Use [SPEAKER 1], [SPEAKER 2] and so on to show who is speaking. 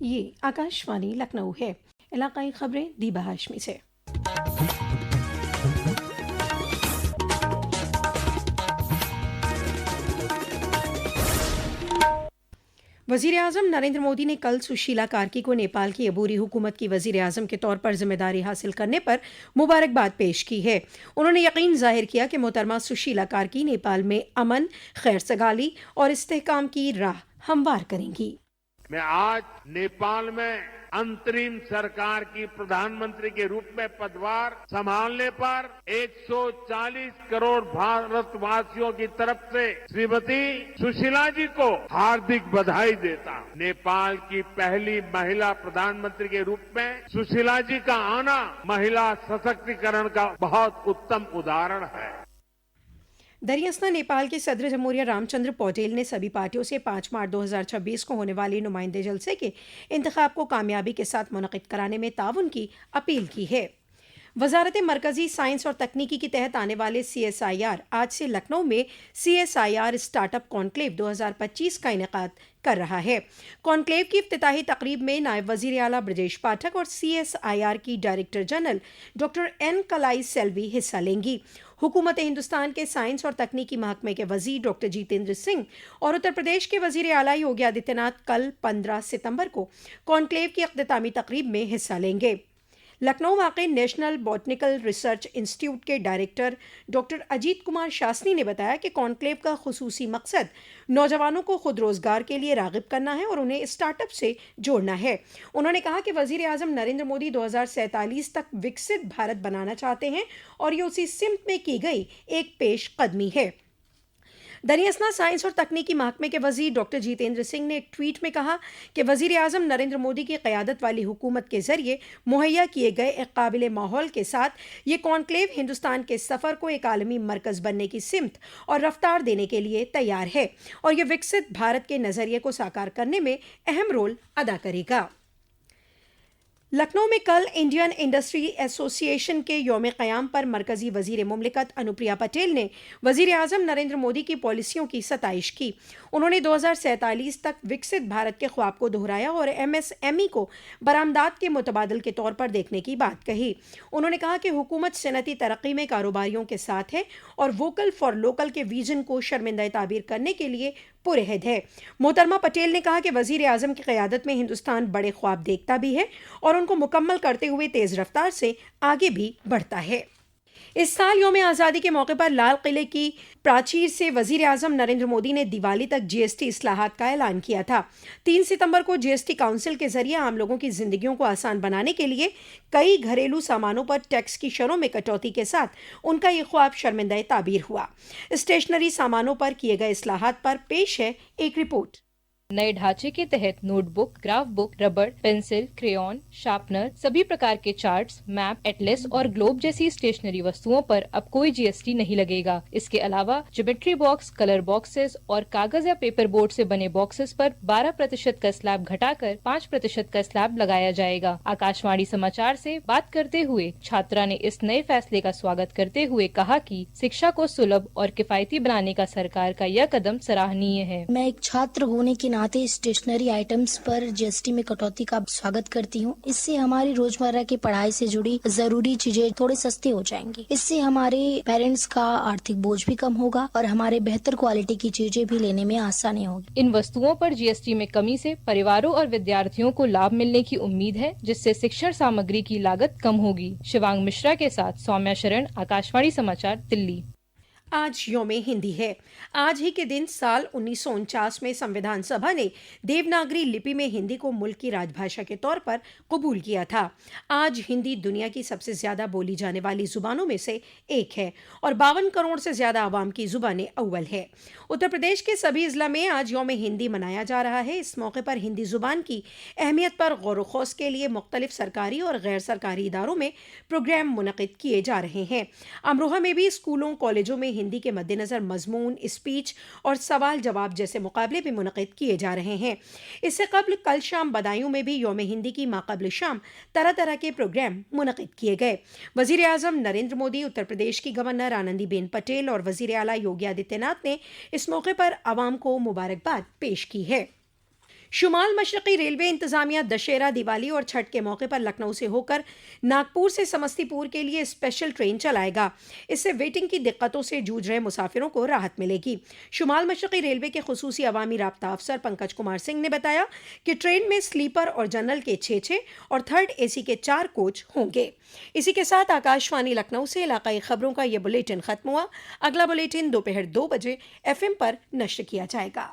[SPEAKER 1] ये आकाशवाणी लखनऊ है। इलाकाई खबरें दीबा हाशमी से। वजीर आजम नरेंद्र मोदी ने कल सुशीला कार्की को नेपाल की अबूरी हुकूमत की वजीर आजम के तौर पर जिम्मेदारी हासिल करने पर मुबारकबाद पेश की है। उन्होंने यकीन जाहिर किया कि मोहतरमा सुशीला कार्की नेपाल में अमन, खैर सगाली और इस्तेहकाम की राह हमवार करेंगी।
[SPEAKER 2] मैं आज नेपाल में अंतरिम सरकार की प्रधानमंत्री के रूप में पदभार संभालने पर 140 करोड़ भारतवासियों की तरफ से श्रीमती सुशीला जी को हार्दिक बधाई देता हूं। नेपाल की पहली महिला प्रधानमंत्री के रूप में सुशीला जी का आना महिला सशक्तिकरण का बहुत उत्तम उदाहरण है।
[SPEAKER 1] दरियासना नेपाल के सदर जमहूरिया रामचंद्र पौडेल ने सभी पार्टियों से 5 मार्च 2026 को होने वाली नुमाइंदे जलसे के इंतखाब को कामयाबी के साथ मुनक़िद कराने में ताउन की अपील की है। वजारत मरकजी साइंस और तकनीकी के तहत आने वाले CSIR आज से लखनऊ में CSIR स्टार्टअप कॉन्क्लेव 2025 का इनेकाद कर रहा है। कॉन्क्लेव की इफ्तिताही तकरीब में नायब वजीर आला ब्रजेश पाठक और CSIR की डायरेक्टर जनरल डॉक्टर N कलाई सेल्वी हिस्सा लेंगी। हुकूमत हिंदुस्तान के साइंस और तकनीकी महकमे के वजीर डॉक्टर जितेंद्र सिंह और उत्तर प्रदेश के वजीर आला योगी आदित्यनाथ कल 15 सितंबर को कॉन्क्लेव की इख्तितामी तकरीब में हिस्सा लेंगे। लखनऊ वाक़ई नेशनल बॉटनिकल रिसर्च इंस्टीट्यूट के डायरेक्टर डॉक्टर अजीत कुमार शास्त्री ने बताया कि कॉन्क्लेव का खुसूसी मकसद नौजवानों को खुद रोजगार के लिए राग़िब करना है और उन्हें स्टार्टअप से जोड़ना है। उन्होंने कहा कि वज़ीर आज़म नरेंद्र मोदी 2047 तक विकसित भारत बनाना चाहते हैं और ये उसी सिमत में की गई एक पेश कदमी है। दरियासना साइंस और तकनीकी महकमे के वजीर डॉक्टर जितेंद्र सिंह ने एक ट्वीट में कहा कि वजीर आजम नरेंद्र मोदी की क़यादत वाली हुकूमत के जरिए मुहैया किए गए एक काबिल माहौल के साथ ये कॉन्क्लेव हिंदुस्तान के सफ़र को एक आलमी मरकज़ बनने की सिमत और रफ्तार देने के लिए तैयार है और ये विकसित भारत के नज़रिए को साकार करने में अहम रोल अदा करेगा। लखनऊ में कल इंडियन इंडस्ट्री एसोसिएशन के यौम क़याम पर मरकज़ी वज़ीर मुमलिकत अनुप्रिया पटेल ने वज़ीर आज़म नरेंद्र मोदी की पॉलिसियों की सताइश की। उन्होंने 2047 तक विकसित भारत के ख्वाब को दोहराया और MSME को बरामदात के मुतबादल के तौर पर देखने की बात कही। उन्होंने कहा कि हुकूमत सनती तरक्की में कारोबारियों के साथ है और वोकल फॉर लोकल के विजन को शर्मिंदा ताबीर करने के लिए पुरअहद है। मोहतरमा पटेल ने कहा कि वज़ीर आज़म की क़यादत में हिंदुस्तान बड़े ख्वाब देखता भी है और उनको मुकम्मल करते हुए तेज़ रफ्तार से आगे भी बढ़ता है। इस साल यौम आज़ादी के मौके पर लाल किले की प्राचीर से वज़ीर आज़म नरेंद्र मोदी ने दिवाली तक GST इस्लाहात का ऐलान किया था। 3 सितंबर को GST काउंसिल के जरिए आम लोगों की ज़िंदगियों को आसान बनाने के लिए कई घरेलू सामानों पर टैक्स की शरों में कटौती के साथ उनका ये ख्वाब शर्मिंदा ताबीर हुआ। स्टेशनरी सामानों पर किए गए इस्लाहात पर पेश है एक रिपोर्ट।
[SPEAKER 3] नए ढांचे के तहत नोटबुक, ग्राफ बुक, रबड़, पेंसिल, क्रेयॉन, शार्पनर, सभी प्रकार के चार्ट्स, मैप, एटलस और ग्लोब जैसी स्टेशनरी वस्तुओं पर अब कोई GST नहीं लगेगा। इसके अलावा ज्योमेट्री बॉक्स, कलर बॉक्सेस और कागज या पेपर बोर्ड से बने बॉक्सेस पर 12% का स्लैब घटाकर 5% का स्लैब लगाया जाएगा। आकाशवाणी समाचार से बात करते हुए छात्रा ने इस नए फैसले का स्वागत करते हुए कहा कि शिक्षा को सुलभ और किफायती बनाने का सरकार का यह कदम सराहनीय है।
[SPEAKER 4] मैं एक छात्र होने के नाते स्टेशनरी आइटम्स पर GST में कटौती का स्वागत करती हूँ। इससे हमारी रोजमर्रा की पढ़ाई से जुड़ी जरूरी चीजें थोड़े सस्ते हो जाएंगी। इससे हमारे पेरेंट्स का आर्थिक बोझ भी कम होगा और हमारे बेहतर क्वालिटी की चीजें भी लेने में आसानी होगी।
[SPEAKER 3] इन वस्तुओं पर GST में कमी से परिवारों और विद्यार्थियों को लाभ मिलने की उम्मीद है, जिससे शिक्षण सामग्री की लागत कम होगी। शिवांग मिश्रा के साथ सौम्या शरण, आकाशवाणी समाचार, दिल्ली।
[SPEAKER 1] आज यौम हिंदी है। आज ही के दिन साल 1949 में संविधान सभा ने देवनागरी लिपि में हिंदी को मुल्क की राजभाषा के तौर पर कबूल किया था। आज हिंदी दुनिया की सबसे ज़्यादा बोली जाने वाली ज़ुबानों में से एक है और 52 करोड़ से ज़्यादा आवाम की ज़ुबानें अव्वल है। उत्तर प्रदेश के सभी ज़िला में आज यौम हिंदी मनाया जा रहा है। इस मौके पर हिंदी ज़ुबान की अहमियत पर गौर ख़ौस के लिए मुख्तलिफ सरकारी और गैर सरकारी इदारों में प्रोग्राम मुनक़िद किए जा रहे हैं। अमरोहा में भी स्कूलों कॉलेजों में हिंदी के मद्देनज़र मजमून, स्पीच और सवाल जवाब जैसे मुकाबले भी मुनक़िद किए जा रहे हैं। इससे कबल कल शाम बदायूं में भी यौम हिंदी की माक़बल शाम तरह तरह के प्रोग्राम मुनक़िद किए गए। वज़ीर आज़म नरेंद्र मोदी, उत्तर प्रदेश की गवर्नर आनंदीबेन पटेल और वज़ीर आला योगी आदित्यनाथ ने इस मौके पर आवाम को मुबारकबाद पेश की है। शुमाल मशरक़ी रेलवे इंतज़ामिया दशहरा, दिवाली और छठ के मौके पर लखनऊ से होकर नागपुर से समस्तीपुर के लिए स्पेशल ट्रेन चलाएगा। इससे वेटिंग की दिक्कतों से जूझ रहे मुसाफिरों को राहत मिलेगी। शुमाल मशरक़ी रेलवे के खुसूसी अवामी राब्ता अफसर पंकज कुमार सिंह ने बताया कि ट्रेन में स्लीपर और जनरल के 6 और थर्ड AC के 4 कोच होंगे। इसी के साथ आकाशवाणी लखनऊ से इलाकाई खबरों का यह बुलेटिन खत्म हुआ। अगला बुलेटिन दोपहर 2 बजे FM पर नश्र किया जाएगा।